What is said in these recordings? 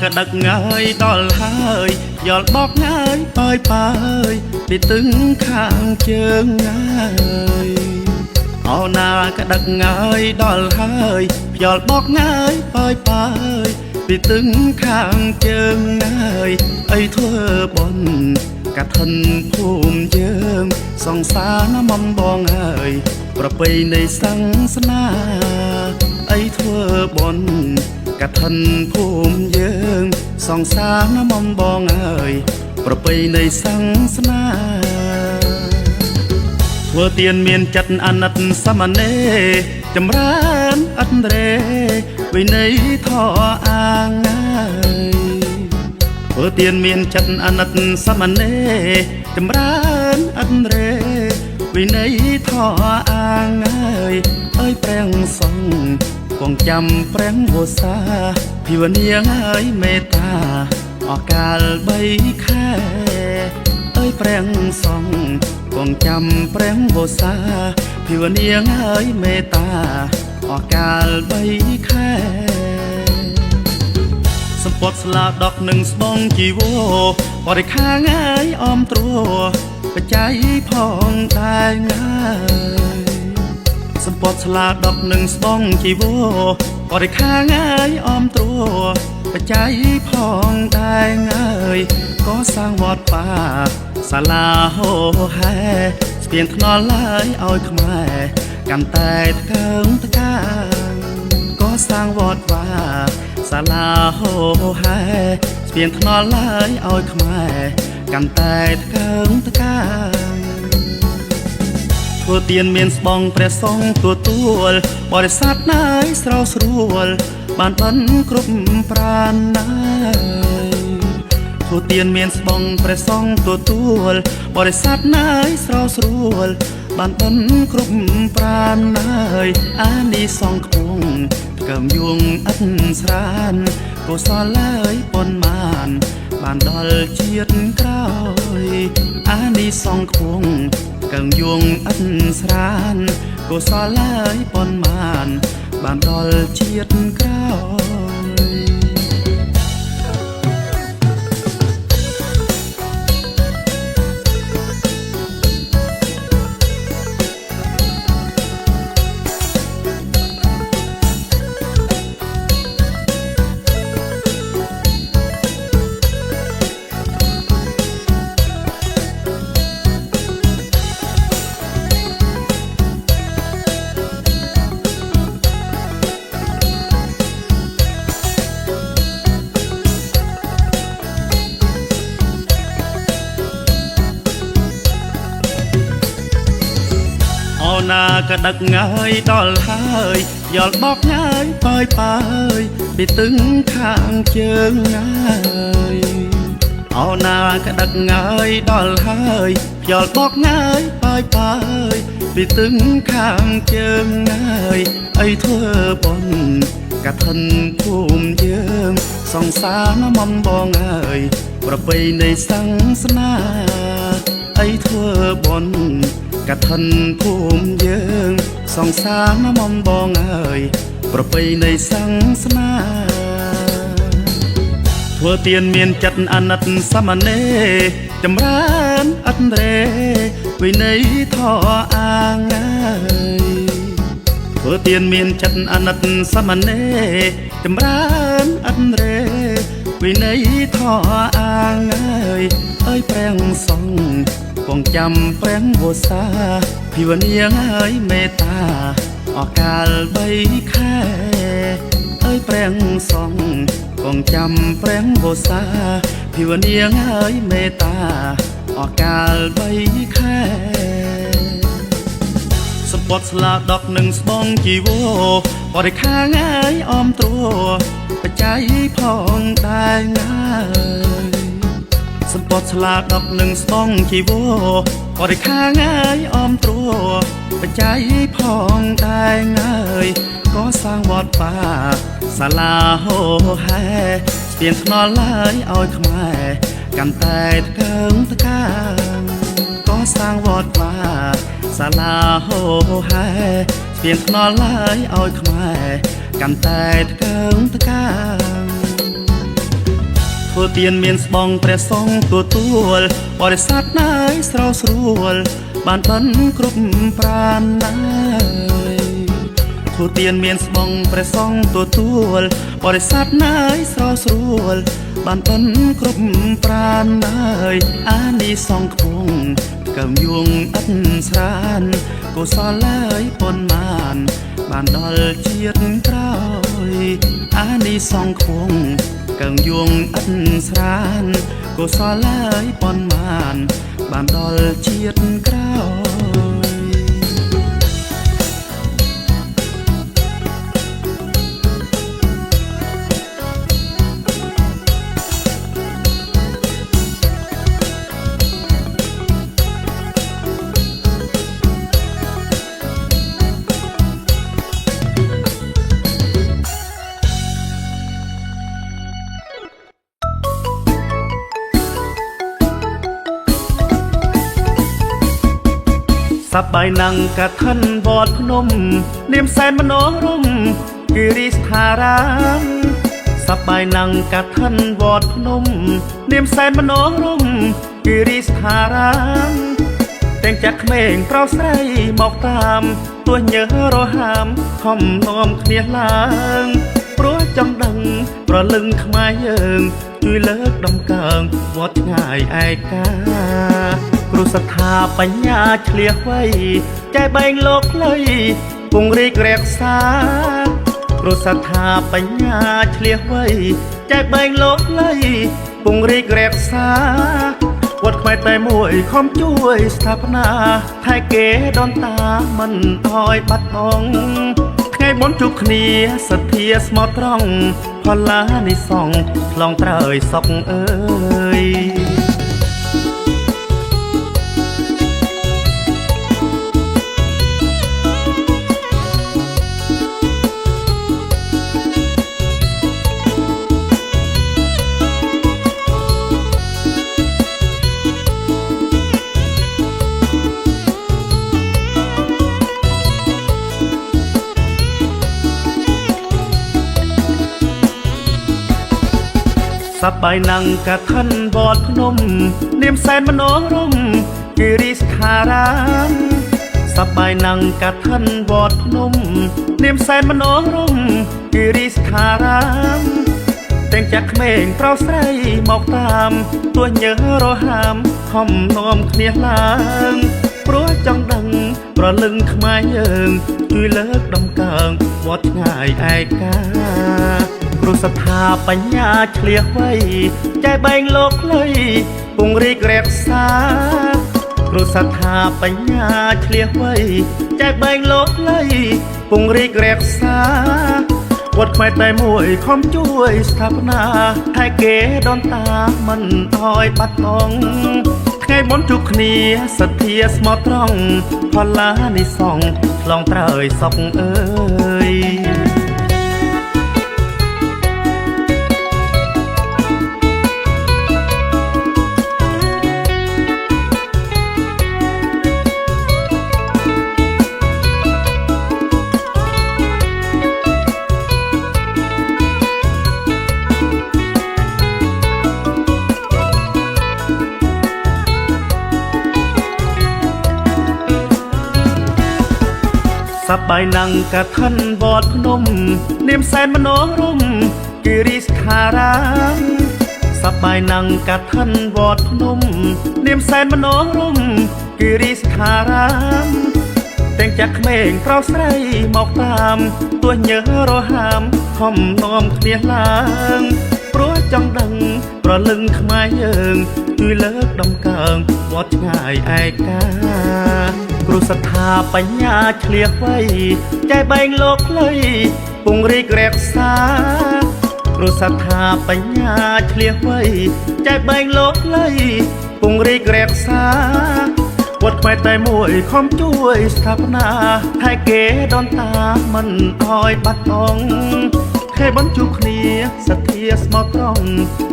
ก็ดักง่ายดอลหายยอดบอกง่ายไปไปตึงข้างเชิงง่ายเอาหน้าก็ดักง่ายดอลหายยอดบอกง่ายไปไปตึงข้างเชิงง่ายไอ้ทั่วบนกะทันภูมิเยิมสองสาน้ำมันบองเอ่ยประไปในสังสนาไอ้ทั่วบนกะทันภูมิเยิมสองสาน้ำมันบองเอ่ยประไปในสังสนาทั่วเตียนเมียนจัดอนัตสมเนจำรานอันเรไว้ในท่ออ่างง่ายเพื่อเตียนเมียนจัดอนัตสมเนจำรานอันเรไว้ในท่ออ่างง่ายเอ้ยแปลงส่องคงจำแปลงโบสาพิวเนียง่ายเมตตาออกกาลใบแค่เอ้ยแปลงส่องคงจำแปลงโบสาพิวเนียง่ายเมตตาออกกาลใบแค่สปอตสลาดอกหนึ่งสบองจีโวพอได้ข้าง่ายออมตรัวกระใจพองตายง่ายสปอตสลาดอกหนึ่งสบองจีโวพอได้ข้าง่ายออมตรัวกระใจพองตายง่ายก็สร้างวอดป่าศาลาโฮแฮเปลี่ยนถนนลายเอาขมายกันแต่ตะเกิงตะการก็สร้างวอดว่าศาลาโฮแฮเปลี่ยนถนนลายเอาขมายกันแต่ตะเกิงตะการทั่วเตียนเมียนสบองเปรสองตัวบริษัทนายสเราสรวลบ้านปันกรุบปราณนายทั่วเตียนเมียนสบองเปรสองตัวบริษัทนายสเราสรวลบ้านปันกรุบปราณนายอันนี้สองขวงเกิมยวงอันสรานโกสอนเลยปนมานบ้านดอลเจียดกล้อยอันนี้สองขวงเกิมยวงอันสรานโกสอนเลยปนมานบ้านดอลเจียดกล้อยเอาหน้าก็ดักง่ายดอลหายยอดบอกง่ายไปตึงข้างเชิงง่ายเอาหน้าก็ดักง่ายดอลหายยอดบอกง่ายไปตึงข้างเชิงง่ายไอ้ทั่วบนกะทันภูมิเยิมสองสาน้ำมันบองเอ่ยประไปในสังสนาไอ้ทั่วบนกะทันภูมิเยิงสองสาน้ำมันบองเอ่ยประไปในสังสนาทั่วเตียนเมียนจัดอนัตสมเนจำรานอันเรไว้ในท่ออ่างง่ายทั่วเตียนเมียนจัดอนัตสมเนจำรานอันเรไว้ในท่ออ่างง่ายเอ้ยแปลงส่องคงจำแปลงโบสาพิวเนียง่ายเมตตาออกกาลใบแค่เอ้ยแปลงส่องคงจำแปลงโบสาพิวเนียง่ายเมตตาออกกาลใบแค่สปอตสลาดอกหนึ่งสบองจีโวพอได้ข้าง่ายออมตรัวกระใจพองตายง่ายสปอตสลาดอกหนึ่งสบองจีโวพอได้ข้าง่ายออมตรัวกระใจพองตายง่ายก็สร้างวอดป่าศาลาโฮแฮเปลี่ยนถนนลายเอาขมายกันแต่ตะเกิงตะการก็สร้างวอดป่าศาลาโฮแฮเปลี่ยนถนนลายเอาขมายกันแต่ตะเกิงตะการ ធ្វើទៀនមានស្បងព្រះសង្ឃទទួលបរិស័ទណាយស្រោស្រួលបានបិណ្ឌគ្រប់ប្រាណណាយធ្វើទៀនមានស្បងព្រះសង្ឃទទួលបរិស័ទណាយស្រោស្រួលបានបិណ្ឌគ្រប់ប្រាណណាយអានិសង្ឃខ្ពងកំយងឥតស្រានកុសលឡើយប៉ុន្មានបានដល់ជាតិក្រោយអានិសង្ឃខ្ពងកំយងឥតស្រានកុសលឡើយប៉ុន្មានបានដល់ជាតិក្រោយសប្បាយណាំងកឋិនវត្តភ្នំនាមសែនមនោរម្យគិរីស្ថារាមសប្បាយណាំងកឋិនវត្តភ្នំនាមសែនមនោរម្យគិរីស្ថារាមទាំងចាក់ក្មេងប្រុសស្រីមកតាមទោះញើរហាមខំនាំគ្នាឡើងព្រោះចង់ដឹងប្រលឹងខ្មែរយើងជួយលើកដំកើងវត្តឆ្ងាយឯកាគ្រូសត្ថាបញ្ញាឆ្លៀសវៃចែកបែងលោកខ្លីពង្រីករក្សាគ្រូសត្ថាបញ្ញាឆ្លៀសវៃចែកបែងលោកខ្លីពង្រីករក្សាវត្តខ្មែរតែមួយខំជួយស្ថាបនាថែគេដូនតាមិនអោយបាត់បង់ថ្ងៃបុណ្យជួបគ្នាសទ្ធាស្មោះត្រង់ផល្លានិសង្ឃឆ្លងត្រើយសុខអើយសប្បាយណាំងកឋិនវត្តភ្នំនាមសែនមនោរម្យគិរីស្ថារាមសប្បាយណាំងកឋិនវត្តភ្នំនាមសែនមនោរម្យគិរីស្ថារាមទាំងចាក់ក្មេងប្រុសស្រីមកតាមទោះញើរហាមខំនាំគ្នាឡើងព្រោះចង់ដឹងប្រលឹងខ្មែរយើងជួយលើកដំកើងវត្តឆ្ងាយឯកាគ្រូសត្ថាបញ្ញាឆ្លៀសវៃចែកបែងលោកខ្លីពង្រីករក្សាគ្រូសត្ថាបញ្ញាឆ្លៀសវៃចែកបែងលោកខ្លីពង្រីករក្សាវត្តខ្មែរតែមួយខំជួយស្ថាបនាថែគេដូនតាមិនអោយបាត់បង់ថ្ងៃបុណ្យជួបគ្នាសទ្ធាស្មោះត្រង់ផល្លានិសង្ឃឆ្លងត្រើយសុខអើយសប្បាយណាំងកឋិនវត្តភ្នំនាមសែនមនោរម្យគិរីស្ថារាមសប្បាយណាំងកឋិនវត្តភ្នំនាមសែនមនោរម្យគិរីស្ថារាមទាំងចាក់ក្មេងប្រុសស្រីមកតាមទោះញើរហាមខំនាំគ្នាឡើងព្រោះចង់ដឹងប្រលឹងខ្មែរយើងជួយលើកដំកើងវត្តឆ្ងាយឯកាគ្រូសត្ថាបញ្ញាឆ្លៀសវៃចែកបែងលោកខ្លីពង្រីករក្សាគ្រូសត្ថាបញ្ញាឆ្លៀសវៃចែកបែងលោកខ្លីពង្រីករក្សាវត្តខ្មែរតែមួយខំជួយស្ថាបនាថែគេដូនតាមិនអោយបាត់បង់ថ្ងៃបុណ្យជួបគ្នាសទ្ធាស្មោះត្រង់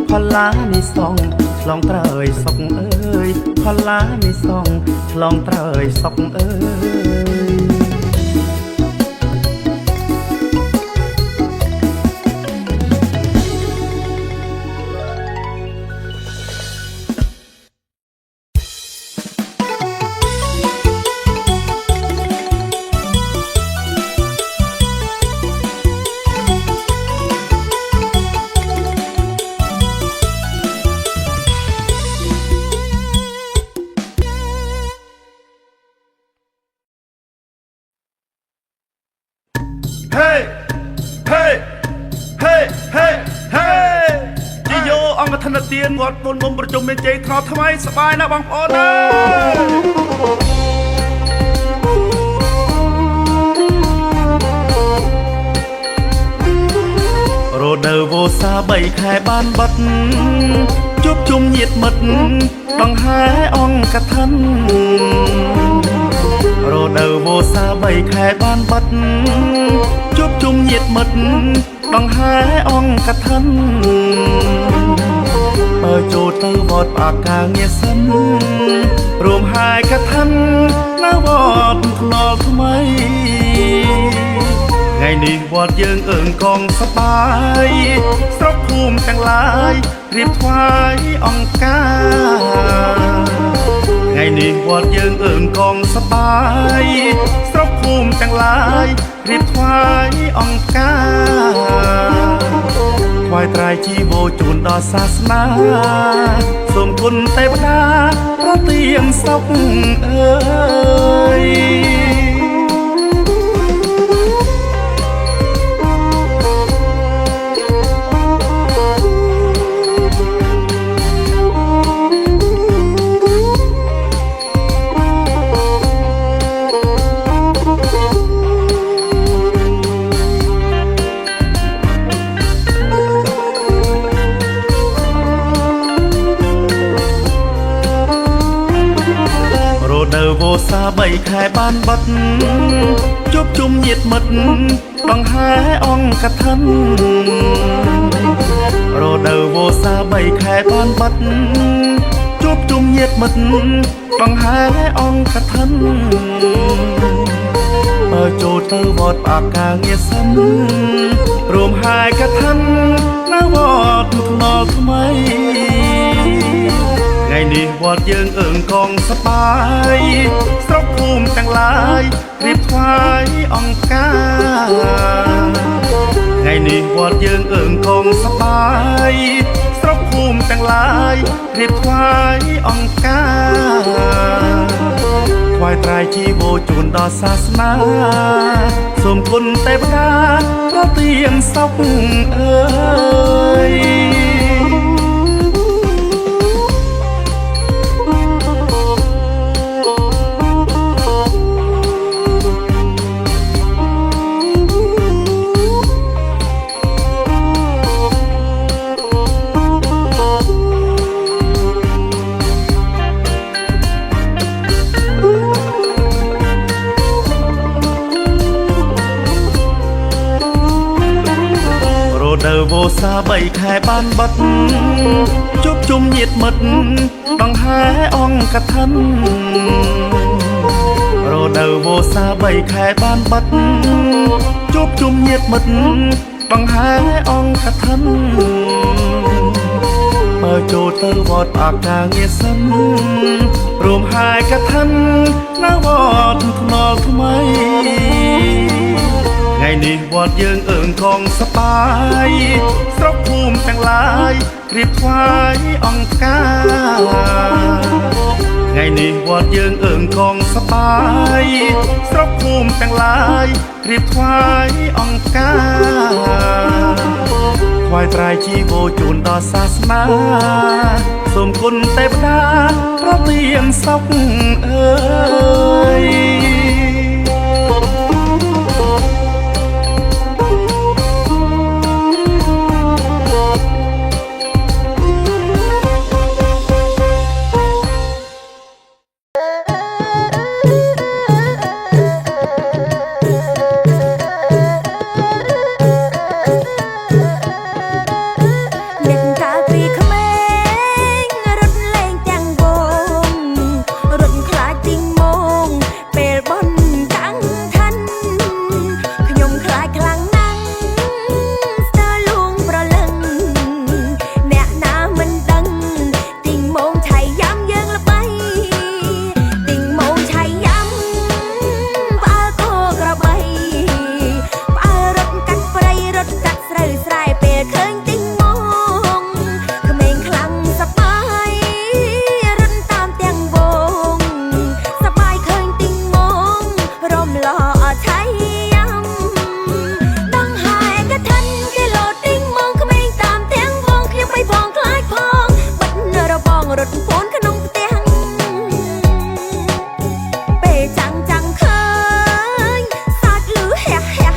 ផល្លានិសង្ឃឆ្លងត្រើយសុខអើយផល្លានិសង្ឃឆ្លងត្រើយសុខអើយ ស ទៀនវត្តមុនមុំប្រជុំមានជ័យថ្មីសบายណាបងប្អូនអើយរដូវវស្សា3ខែបានបាត់ជួបជុំញាតិមិត្តដង្ហែអង្គកឋិនរដូវវស្សា3ខែបានបាត់ជួបជុំញាតិមិត្តដង្ហែអង្គកឋិនបើចូលទៅវត្តផ្អាកការងារសិនរួមហើយកឋិននៅវត្តថ្នល់ថ្មីថ្ងៃនេះវត្តយើងអើងកងសប្បាយស្រុកភូមិទាំងឡាយរៀបថ្វាយអង្គការថ្ងៃនេះវត្តយើងអើងកងសប្បាយស្រុកភូមិទាំងឡាយរៀបថ្វាយអង្គការថ្វាយត្រៃជីវរជូនដល់សាសនាសូមគុណទេវតាប្រទានសុខអើយនៅវស្សា3ខែបានបាត់ជួបជុំញាតិមិត្តដង្ហែអង្គកឋិនរដូវវស្សា3ខែបានបាត់ជួបជុំញាតិមិត្តដង្ហែអង្គកឋិនបើចូលទៅវត្តផ្អាកការងារសិនរួមហើយកឋិននៅវត្តថ្នល់ថ្មីថ្ងៃនេះវត្តយើងអើងកងសប្បាយស្រុកភូមិទាំងឡាយរៀបថ្វាយអង្គការថ្ងៃនេះវត្តយើងអើងកងសប្បាយស្រុកភូមិទាំងឡាយរៀបថ្វាយអង្គការថ្វាយត្រៃជីវរជូនដល់សាសនាសូមគុណទេវតាប្រទានសុខអើយនៅវស្សា3ខែបានបាត់ជួបជុំញាតិមិត្តដង្ហែអង្គកឋិនរដូវវស្សា3ខែបានបាត់ជួបជុំញាតិមិត្តដង្ហែអង្គកឋិនបើចូលទៅវត្តផ្អាកការងារសិនរួមហើយកឋិននៅវត្តថ្នល់ថ្មីថ្ងៃនេះវត្តយើងអើងកងសប្បាយស្រុកភូមិទាំងឡាយរៀបថ្វាយអង្គការថ្ងៃនេះវត្តយើងអើងកងសប្បាយស្រុកភូមិទាំងឡាយរៀបថ្វាយអង្គការថ្វាយត្រៃជីវរជូនដល់សាសនាសូមគុណទេវតាប្រទានសុខអើយពេល រត់ពូនក្នុងផ្ទះពេលចាំងចាំងឃើញសាច់លឺហះហះ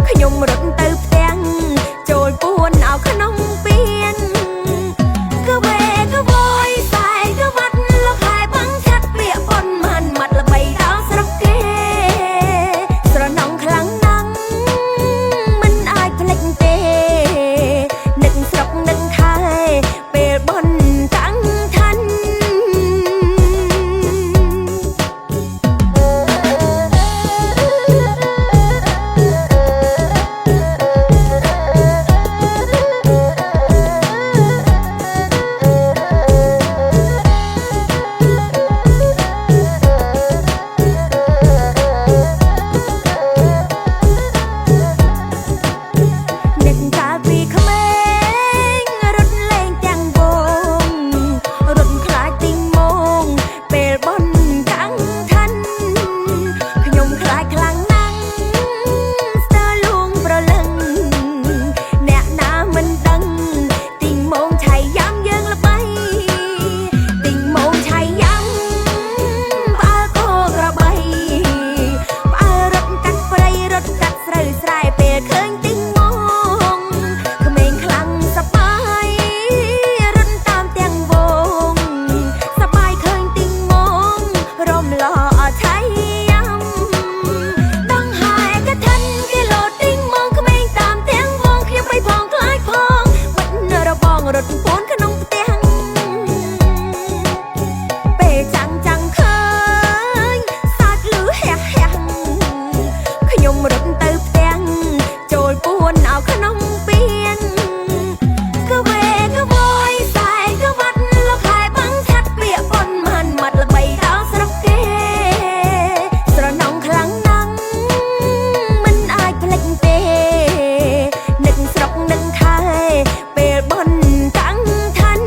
ខ្ញុំរត់ទៅផ្ទះចូលពួនអោក្នុងពៀនក៏វេក៏វយសែក៏វត្តលោកហើយបងឆាត់ពាក្យប៉ុនមិនមាត់ល្បីដល់ស្រុកគេស្រណងខ្លាំងណាស់មិនអាចភ្លេចទេនឹកស្រុកនឹកខែពេលបនតាំងឋាននឹកកាលពីក្មេងរត់លេងទាំងវងរត់ខ្លាចទីងមងពេលបនតាំងឋានខ្ញុំខ្លាចខ្លាំងណាស់ស្ទើរលួងប្រលឹងអ្នកណាមិនដឹងទីងមងឆៃយ៉ាំយើងល្បីទីងមងឆៃយ៉ាំផ្អើលគោក្របីផ្អើលរត់កាត់ព្រៃរត់កាត់ស្រូវស្រែពេលឃើញទីងមងក្មេងខ្លាំងសប្បាយរត់តាមទាំងវងសប្បាយឃើញទីងមងរំលោះឆៃយ៉ាំដងហើយកឋិនគេលោតទីងមងក្មេងតាមទាំងវងខ្ញុំបីផងខ្លាចផងមិនរបងរត់ពូនក្នុងផ្ទះពេលចាំងចាំងឃើញសាច់លឺហះហះខ្ញុំរត់ទៅផ្ទះចូលពួនអោក្នុងពៀនក៏វេក៏វយសែក៏វត្តលោកហើយបងឆាត់ពាក្យប៉ុនមិនមាត់ល្បីដល់ស្រុកគេស្រណងខ្លាំងណាស់មិនអាចភ្លេចទេនឹកស្រុកនឹកខែពេលបនតាំងឋាន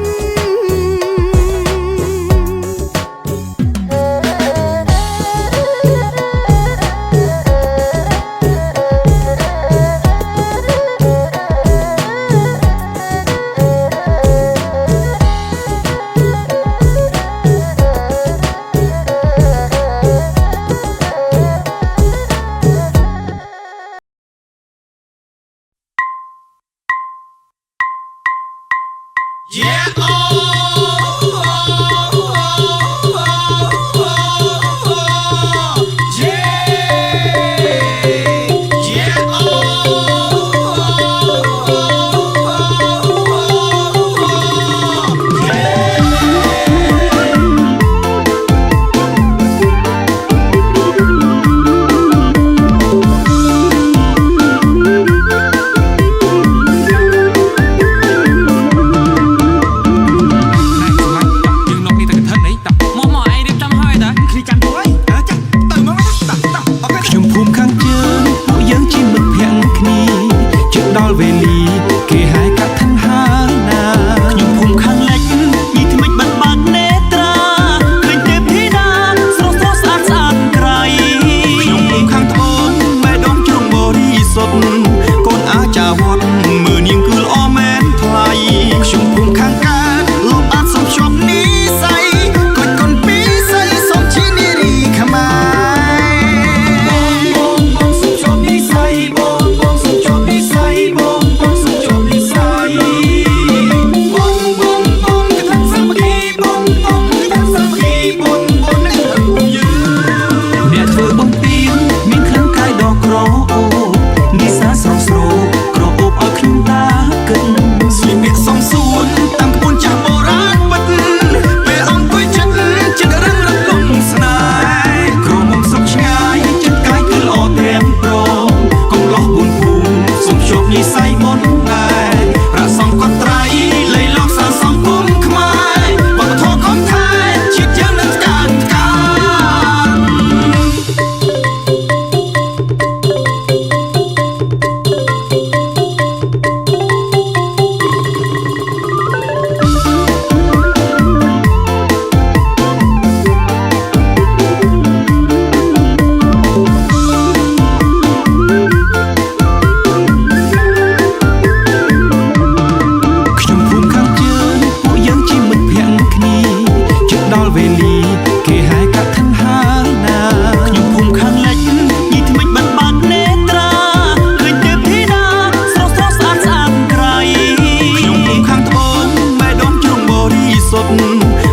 សុទ្ធ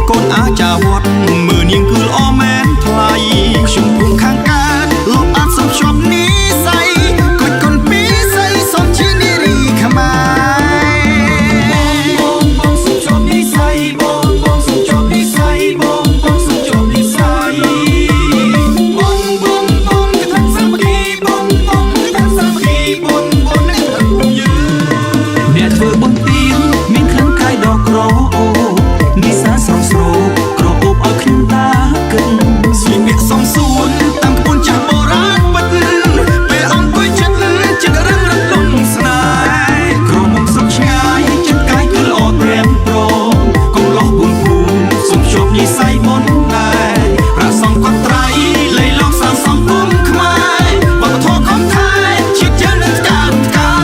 កូនអាចារ្យវត្តមើលនាងគឺល្អមែនថ្លៃខ្ញុំភូមិខាងកើតលោកអាចសំជប់និស័យកូនកូនពីស័យសុំជានារីខ្មែរបងសុំជប់និស័យបងសុំជប់និស័យបងសុំជប់និស័យបងគឺថាសាមគ្គីបងគឺថាសាមគ្គីបងនឹងថាភូមិយើងអ្នកធ្វើបុណ្យទានមានក្លិនកាយដ៏ក្រអូនិសាស្រស់ស្រូបក្រអូបឲ្យខ្ញុំតាគិតស្លៀកពាក់សំសួនតាមក្បួនចាស់បុរាណពិតពេលអង្គុយចិត្តរឹងរឹងលំស្នេហ៍ក្រមុំសុខឆ្ងាយចិត្តកាយគឺល្អត្រែមប្រងកុំលោះបួនភូមិសុំជប់និស័យបុណ្យដែរព្រះសង្ឃកត់ត្រៃលៃលកសាងសង្គមខ្មែរវប្បធម៌ខំខែជាតិយើងនឹងកើតកា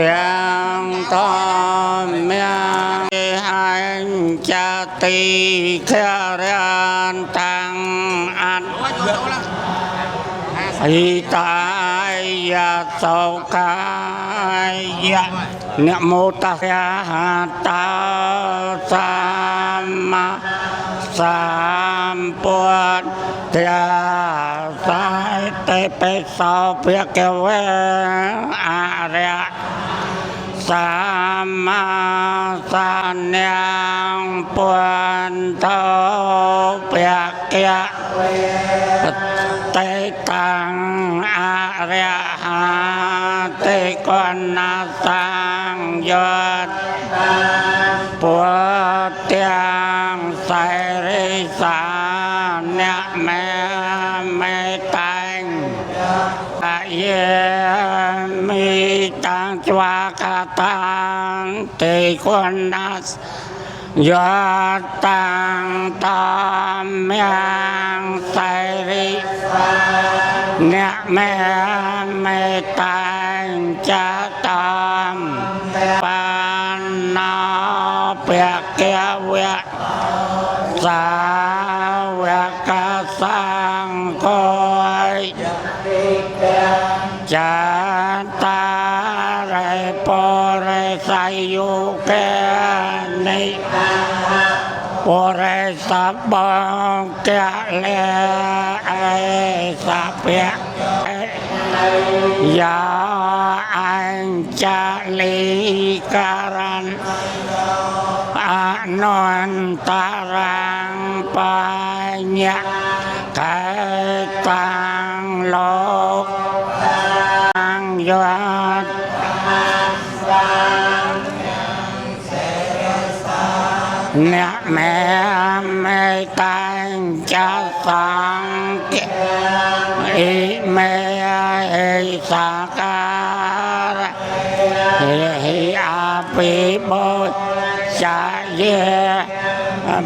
ទាំងតមានហាញចាទីខរានតាំងអត់អ៊ីតាយាសោកាយៈនមោតស្សៈតោសម្មាសម្ពុទ្ធិសាទេបេសោភគវេអរិយសម្មាសម្ញាពុទ្ធោភគវេតេតាំងអរិយទេកណាសាំងយោតពុទ្ធទាំងសិរិសាអ្នកមេតាំងអាយេមីតាំងជ្វាកាតាំងទេកណាសយោតតាំងតាមយ៉ាងសិរិអ្នកមេតាំងចាតាមបានណោភគវៈសាវកសង្ឃចាតារិបរិសយុកេនិបរិសបង្កលេអេសភៈយាអញ្ចលីការันអនន្តរាងបញ្ញកែតាំងលោកតាំងយោតអ្នកមេតាំងចាសង្ឃអ៊ីមេសាការហេអាពីបោចាយេ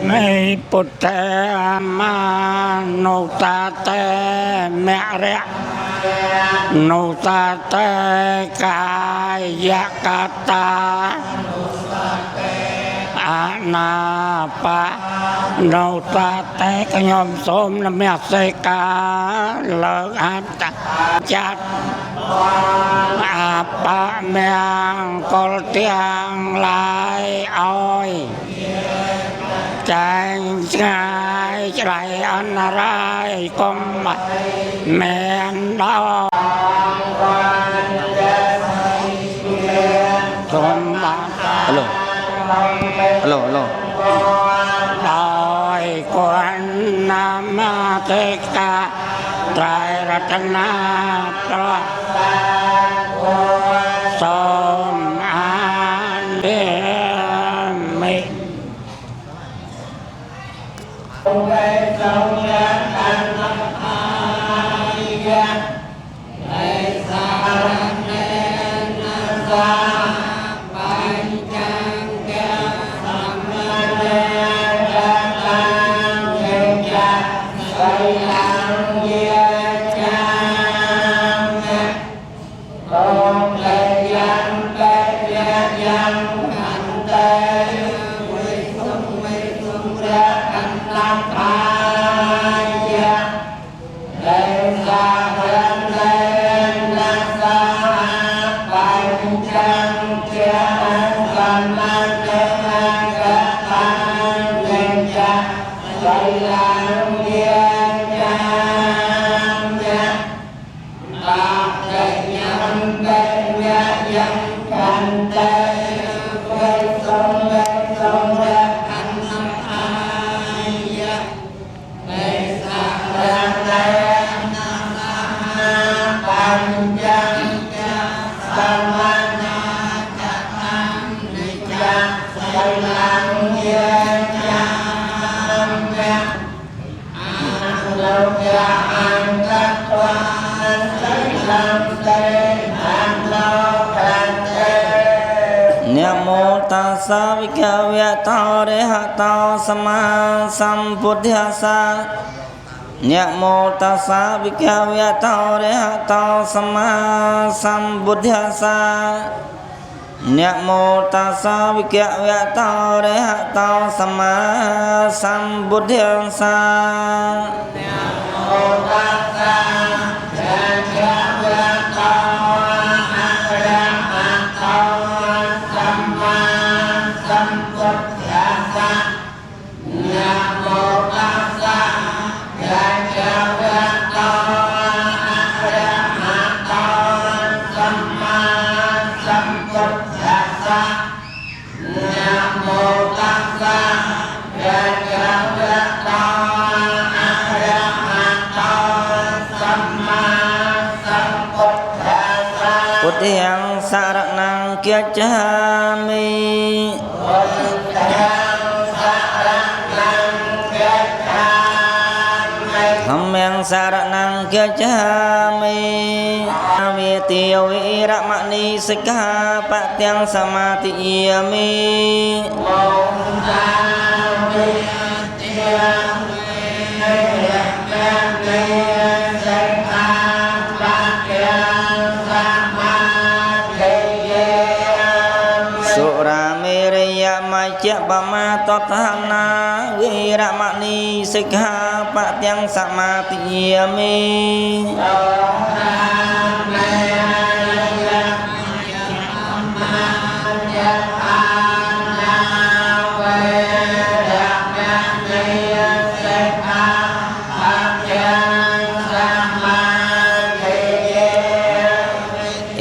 មេពុទ្ធមានុតតេមរៈ นุตเตกายกตาอาณาปะนุตเตกยมสมนเมสกาเลิกอัตจัดอาปะเมียงกลเตียงลายอ้อยใจง่ายใจอันไรกมแมนดาวสมบัติ Alo Alo Alo โดยควรนำมาเทกาไตรรัตนาตระสมอันเดมิ นะโมตัสสะวิกะเวะโตอะระหะโตสัมมาสัมพุทธัสสะนะโมตัสสะวิกะเวะโตอะระหะโตสัมมาสัมพุทธัสสะนะโมตัสสะวิกะเวะโตอะระหะโตสัมมาสัมพุทธัสสะนะโมตัสสะวิกะเวะโตอะระหะโตสัมมาสัมพุทธัสสะนะโมตัสสะวิกะเวะโตอะระหะโตสัมมาสัมพุทธัสสะนะโมตัสสะวิกะเวะโตอะระหะโตสัมมาสัมพุทธัสสะพุทธังสารนังเกียรติมิธัมมังสารนังเกียรติมิเวทิยวิระมณีสิกขาปะตังสมาธิยมิสุราเมรยมัจจะปมาตถานาวิระมณีสิกขาปะตังสมาธิยมิ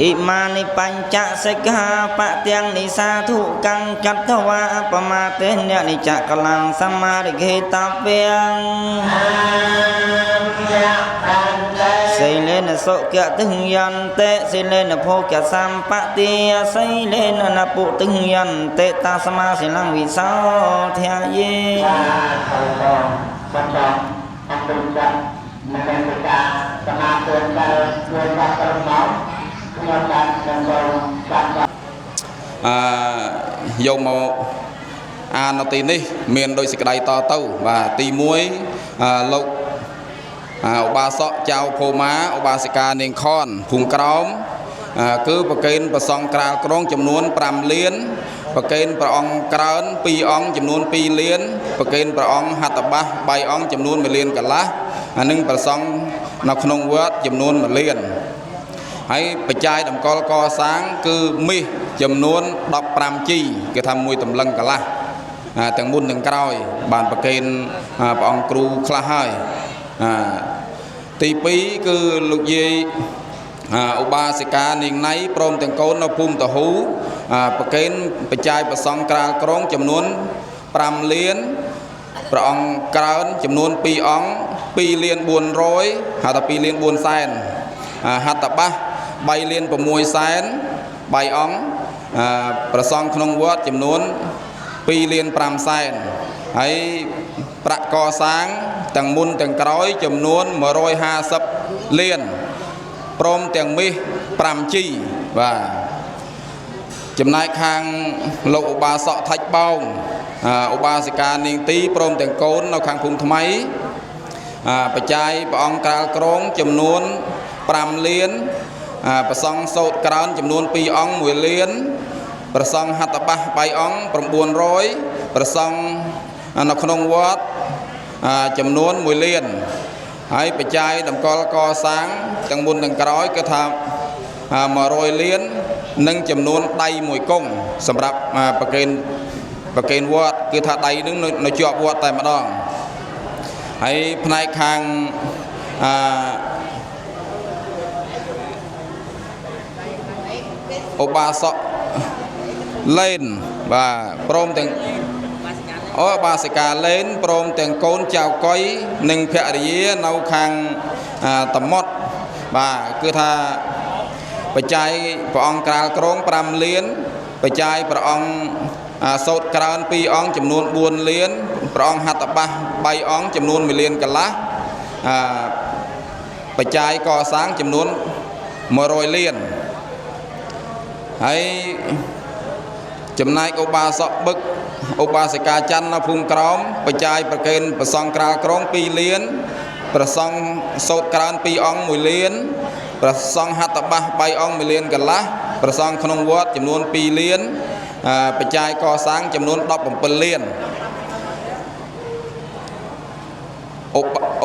อิมานิปัญจสิกขาปะเตียงนิสาธุกังจัตถวาปมาเตเนนิจักลังสัมมาริเกตาเปียงสิเลนะโสกะตึงยันเตสิเลนะโภกะสัมปะติสิเลนะนะปุตึงยันเตตาสมาสิลังวิสาทยเยយកមកអាននៅទីនេះមានដោយសេចក្តីតទៅបាទទី1លោក ឧបាសកចៅភូមាឧបាសិកានាងខនភូមិក្រោមគឺប្រកេនប្រសងក្រាលក្រុងចំនួន5លានប្រកេនព្រះអង្គក្រើន2អង្គចំនួន2លានប្រកេនព្រះអង្គហត្ថបាស3អង្គចំនួន1លានកន្លះអានឹងប្រសងនៅក្នុងវត្តចំនួន1លានហើយបច្ច័យតម្កល់កសាងគឺមាសចំនួន15ជីគេថាមួយតម្លឹងកន្លះទាំងមុនទាំងក្រោយបានប្រកេនព្រះអង្គគ្រូខ្លះហើយទី2គឺលោកយាយឧបាសិកានាងណៃព្រមទាំងកូននៅភូមិតាហ៊ូប្រកេនបច្ច័យប្រសង់ក្រាលក្រុងចំនួន5លានព្រះអង្គក្រើនចំនួន2អង្គ2លាន400ហៅថា2លាន4សែនហត្ថបាស3លាន6សែន3អង្គប្រសង់ក្នុងវត្តចំនួន2លាន5សែនហើយប្រាក់កសាងទាំងមុនទាំងក្រោយចំនួន150លានព្រមទាំងមាស 5G បាទចំណែកខាងលោកឧបាសកថាច់បោងឧបាសិកានាងទីព្រមទាំងកូននៅខាងភូមិថ្មីបច្ច័យព្រះអង្គក្រាលក្រុងចំនួន5លានប្រសង់សោតក្រើនចំនួន2អង្គ1លានប្រសង់ហត្ថបាស3អង្គ900ប្រសង់នៅក្នុងវត្តចំនួន1លានហើយបច្ច័យតម្កល់កសាងទាំងមុនទាំងក្រោយគឺថា100លាននិងចំនួនដៃ1កុងសម្រាប់ប្រកេនវត្តគឺថាដៃនឹងនៅជាប់វត្តតែម្ដងហើយផ្នែកខាងឧបាសកលេនបាទព្រមទាំងឧបាសិកាលេនព្រមទាំងកូនចៅកុយនិងភរិយានៅខាងតមុតបាទគឺថាបច្ច័យព្រះអង្គក្រាលក្រុង5លានបច្ច័យព្រះអង្គសោតក្រើន2អង្គចំនួន4លានព្រះអង្គហត្ថបាស3អង្គចំនួន1លានកន្លះបច្ច័យកសាងចំនួន100លានហើយចំណែកឧបាសកបឹកឧបាសិកាច័ន្ទនៅភូមិក្រោមបច្ច័យប្រកេនប្រសង់ក្រាលក្រុង2លានប្រសង់សោតក្រើន2អង្គ1លានប្រសង់ហត្ថបាស3អង្គ1លានកន្លះប្រសង់ក្នុងវត្តចំនួន2លានបច្ច័យកសាងចំនួន17លាន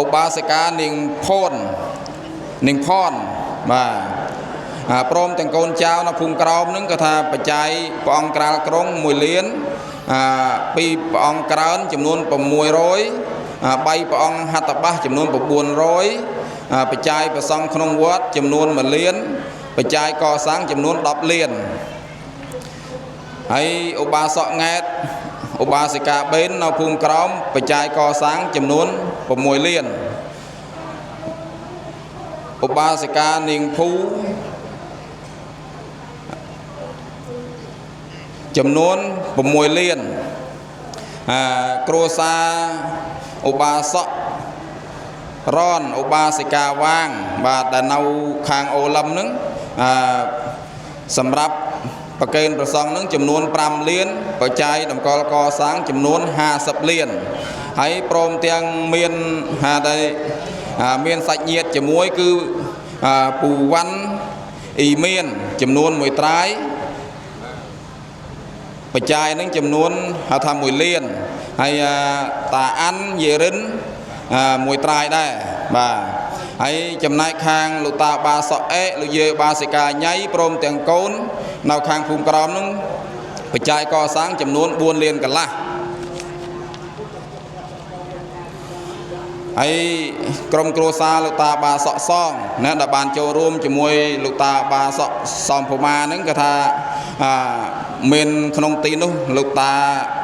ឧបាសិកានាងផនបាទព្រមទាំងកូនចៅនៅភូមិក្រោមនឹងក៏ថាបច្ច័យព្រះអង្គក្រាលក្រុង1លាន2ព្រះអង្គក្រើនចំនួន600 3ព្រះអង្គហត្ថបាសចំនួន900បច្ច័យប្រសង់ក្នុងវត្តចំនួន1លានបច្ច័យកសាងចំនួន10លានហើយឧបាសកង៉ែតឧបាសិកាបេននៅភូមិក្រោមបច្ច័យកសាងចំនួន6លានឧបាសិកានាងភូចំនួន6លានគ្រួសារឧបាសករនឧបាសិកាវាងបាទដែលនៅខាងអូឡឹមនឹងសម្រាប់ប្រកេនប្រសង់នឹងចំនួន5លានបច្ច័យតម្កល់កសាងចំនួន50លានហើយព្រមទាំងមានមានសាច់ញាតិជាមួយគឺពូវ៉ាន់អ៊ីមៀនចំនួន1ត្រាយបច្ច័យនឹងចំនួនហៅថា1លានហើយតាអាន់យេរិន1ត្រាយដែរបាទហើយចំណែកខាងលោកតាបាសក់អេលោកយាយបាសិកាញ៉ៃព្រមទាំងកូននៅខាងភូមិក្រោមនឹងបច្ច័យកសាងចំនួន4លានកន្លះហើយក្រុមគ្រួសារលោកតាបាសក់សងណាដែលបានចូលរួមជាមួយលោកតាបាសក់សំភូមាហ្នឹងក៏ថាមានក្នុងទីនោះលោកតា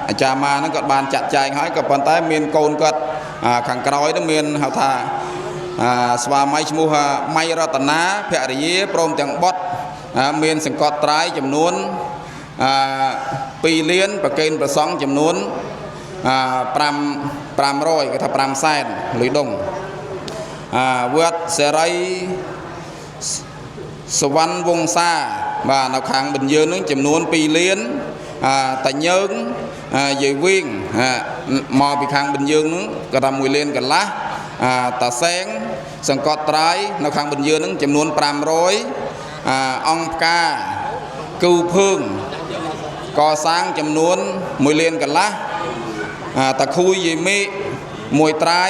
អាចារ្យម៉ាហ្នឹងគាត់បានចាត់ចែងហើយក៏ប៉ុន្តែមានកូនគាត់ខាងក្រោយនោះមានហៅថាស្វាមីឈ្មោះម៉ៃរតនាភរិយាព្រមទាំងបុត្រមានសង្កត់ត្រាយចំនួន2លានប្រកេនប្រសង់ចំនួន500គេថា5សែនលុយដុងវត្តសេរីសវណ្ណវង្សាបាទនៅខាងបិញយើងនឹងចំនួន2លានតាញើងយាយវិញមកពីខាងបិញយើងនឹងក៏ថា1លានកន្លះតាសែង សង្កត់ត្រៃនៅខាងបិទយើងនឹងចំនួន500អង្គផ្កាគូភើងកសាងចំនួន1 លានកន្លះតាខួយយីមេមួយត្រៃ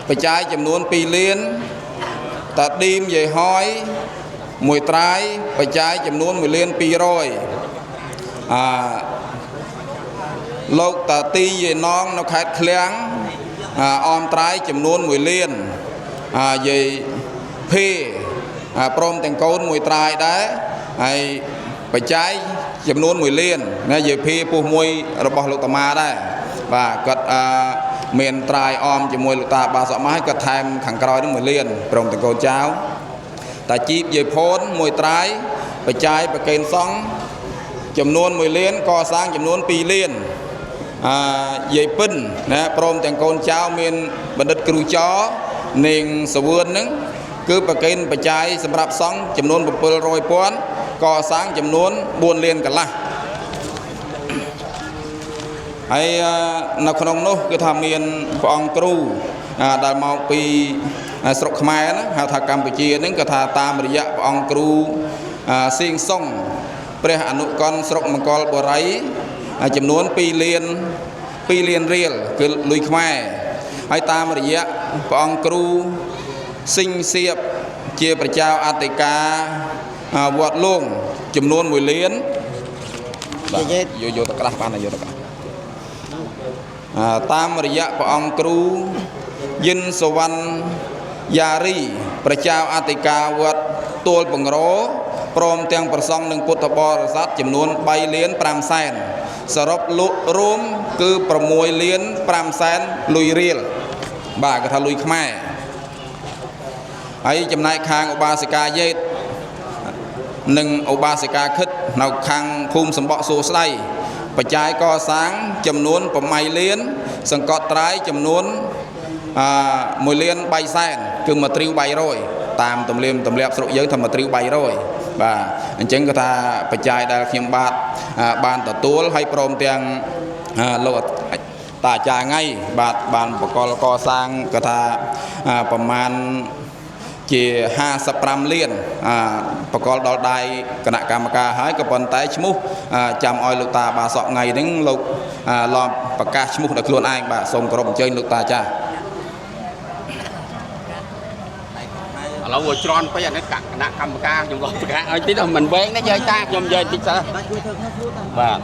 បច្ច័យចំនួន2 លានតាឌីមយាយហយមួយត្រៃបច្ច័យចំនួន1 លាន 200លោកតាទីយាយណងនៅខេត្តឃ្លាំងអមត្រៃចំនួន1 លានយាយភេព្រមទាំងកូនមួយត្រៃដែរហើយបច្ច័យចំនួន1 លានណាយាយភេពោះមួយរបស់លោកតាម៉ាដែរបាទគាត់មានត្រៃអមជាមួយលោកតាបាសក់ម៉ាហើយគាត់ថែមខាងក្រោយនឹង1 លានព្រមទាំងកូនចៅតាជីបយាយផូនមួយត្រៃបច្ច័យប្រកេនសង់ចំនួន1 លានកសាងចំនួន2 លានយាយពិនណាព្រមទាំងកូនចៅមានបណ្ឌិតគ្រូចរនាងសវឿនហ្នឹងគឺប្រកេនបច្ច័យសម្រាប់សង់ចំនួន700,000កសាងចំនួន4 លានកន្លះហើយនៅក្នុងនោះគឺថាមានព្រះអង្គគ្រូដែលមកពីស្រុកខ្មែរណាហៅថាកម្ពុជាហ្នឹងក៏ថាតាមរយៈព្រះអង្គគ្រូសៀងសុងព្រះអនុកនស្រុកមង្គលបុរីចំនួន2 លានរៀលគឺលុយខ្មែរហើយតាមរយៈព្រះអង្គគ្រូសិញសៀបជាប្រជាអធិការវត្តលងចំនួន1 លានយកទៅក្រាស់បានយកទៅក្រាស់តាមរយៈព្រះអង្គគ្រូយិនសវណ្ណយ៉ារីប្រជាអធិការវត្តទួលបង្រោព្រមទាំងប្រសង់និងពុទ្ធបរិស័ទចំនួន3 លាន 5 សែនសរុបលក់រួមគឺ6 លាន 5 សែនលុយរៀលបាទគេថាលុយខ្មែរហើយចំណែកខាងឧបាសិកាយេតនិងឧបាសិកាខិតនៅខាងភូមិសម្បក់សួស្ដីបច្ច័យកសាងចំនួន8 លានសង្កត់ត្រៃចំនួន1 លាន 3 សែនគឺមួយទ្រីវ300តាមទំនៀមទម្លាប់ស្រុកយើងថាមួយទ្រីវ300បាទអញ្ចឹងគឺថាបច្ច័យដែលខ្ញុំបានទទួលហើយព្រមទាំងលោកតាអាចារ្យថ្ងៃបាទបានបកលកសាងគឺថាប្រមាណជា55 លានបកលដល់ដៃគណៈកម្មការហើយក៏ប៉ុន្តែឈ្មោះចាំឲ្យលោកតាបាសក់ថ្ងៃហ្នឹងលោកឡំប្រកាសឈ្មោះដល់ខ្លួនឯងបាទសូមគោរពអញ្ជើញលោកតាចាឥឡូវច្រន់ពេកអានេះគណៈកម្មការខ្ញុំឡំប្រកាសឲ្យតិចទៅមិនវែងទេយាយតាខ្ញុំនិយាយតិចទៅបាទ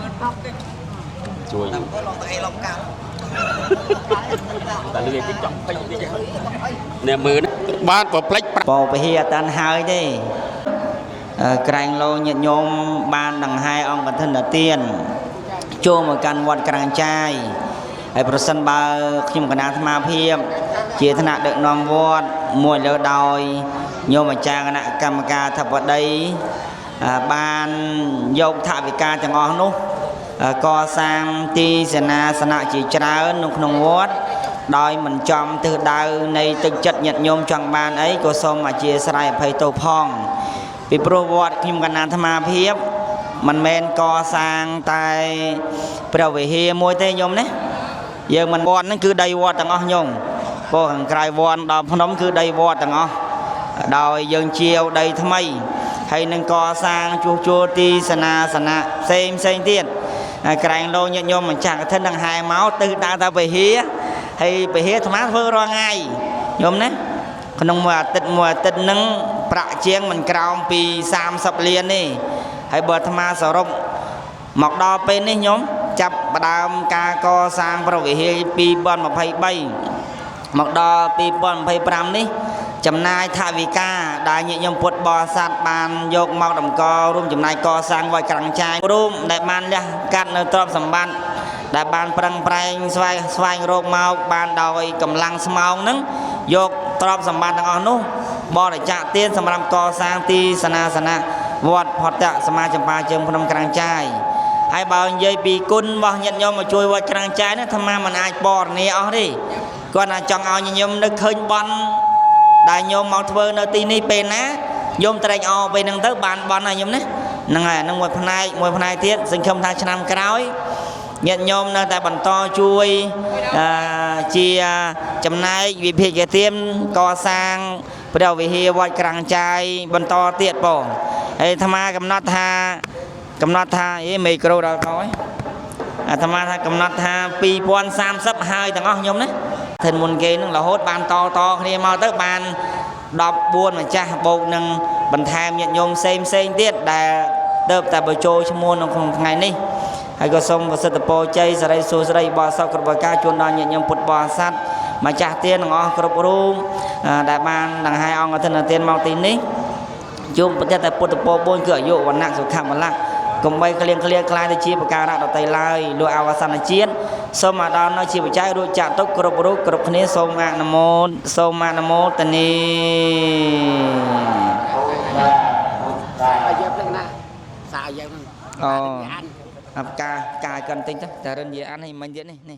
ជួយឡំទៅអីឡំកាប់តែលឿនតិចចង់ពេញតិចអ្នកមើលបាទប្រផ្លេចបោពហិអតានហើយទេក្រែងលោញាតិញោមបានដង្ហែអង្គកឋិនទានចូលមកកាន់វត្តក្រាំងចាយហើយប្រសិនបើខ្ញុំគណៈអាត្មាភាពជាឋានៈដឹកនាំវត្តមួយលើដោយញោមអាចារ្យគណៈកម្មការអធិបតីបានយកថវិកាទាំងអស់នោះកសាងទីសេនាសនៈជាច្រើននៅក្នុងវត្តដោយមិនចំទិសដៅនៃទឹកចិត្តញាតិញោមចង់បានអីក៏សូមអធិស្ឋានអភ័យទោសផងពីព្រោះវត្តខ្ញុំគណៈអាត្មាភាពមិនមែនកសាងតែព្រះវិហារមួយទេញោមណាយើងមិនវត្តហ្នឹងគឺដីវត្តទាំងអស់ញោមព្រោះខាងក្រៅវត្តដល់ភ្នំគឺដីវត្តទាំងអស់ដោយយើងជាវដីថ្មីហើយនឹងកសាងជួសជុលទីសេនាសនៈផ្សេងទៀតក្រែងលោញាតិញោមម្ចាស់កឋិនដង្ហែមកទិសដៅទៅវិហារហើយវិហារអាត្មាធ្វើរាល់ថ្ងៃញោមណាក្នុងមួយអាទិត្យហ្នឹងប្រាក់ជាងមិនក្រោមពី30 លានទេហើយបើអាត្មាសរុបមកដល់ពេលនេះញោមចាប់ផ្ដើមការកសាងព្រះវិហារ2023មកដល់2025នេះចំណាយថវិកាដែលញាតិញោមពុទ្ធបរិស័ទបានយកមកតម្កល់រួមចំណាយកសាងវត្តក្រាំងចាយរួមដែលបានលះកាត់នៅទ្រព្យសម្បត្តិដែលបានប្រឹងប្រែងស្វែងរកមកបានដោយកម្លាំងស្មោងហ្នឹងយកទ្រព្យសម្បត្តិទាំងអស់នោះបរិច្ចាគទានសម្រាប់កសាងទីសេនាសនៈវត្តផតៈសមាចម្បាជើងភ្នំក្រាំងចាយហើយបើនិយាយពីគុណរបស់ញាតិញោមមកជួយវត្តក្រាំងចាយនេះអាត្មាមិនអាចបរនាអស់ទេគាត់ថាចង់ឲ្យញាតិញោមនឹកឃើញបន់ដែលញោមមកធ្វើនៅទីនេះពេលណាញោមត្រេកអរពេលហ្នឹងទៅបានបន់ហើយញោមណាហ្នឹងហើយហ្នឹងមួយផ្នែកទៀតសង្ឃឹមថាឆ្នាំក្រោយញាតិញោមនៅតែបន្តជួយជាចំណែកវិភាគទានកសាង ព្រះវិហារវត្តក្រាំងចាយបន្តទៀតបងហើយអាត្មាកំណត់ថាមេក្រូដល់កោហើយអាត្មាថាកំណត់ថា2030ហើយទាំងអស់ខ្ញុំណាធិនមុនគេនឹងរហូតបានតគ្នាមកទៅបាន14ម្ចាស់បូកនឹងបន្ថែមញាតិញោមផ្សេងទៀតដែលទៅតែបញ្ចូលឈ្មោះនៅក្នុងថ្ងៃនេះហើយក៏សូមប្រសិទ្ធពរជ័យសិរីសួស្តីបរិសុទ្ធគ្រប់ប្រការជូនដល់ញាតិញោមពុទ្ធបរិស័ទម្ចាស់ទានទាំងអស់គ្រប់រូបដែលបានដង្ហែអង្គអធិនទានមកទីនេះជុំប្រទេសតែពុទ្ធពរ4គឺអាយុវណ្ណៈសុខៈបលៈកុំបីក្លៀងក្លាយទៅជាបការៈដតីឡើយលោកអវសនជាតិសូមឲ្យដល់នៅជាបច្ច័យរួចចាក់ទុកគ្រប់រូបគ្រប់គ្នាសូមអនុមោទនីយើងនឹងណាសាយើងនឹង អបការកាន់តិចទៅតែរិនយាអានឲ្យមិញទៀតនេះ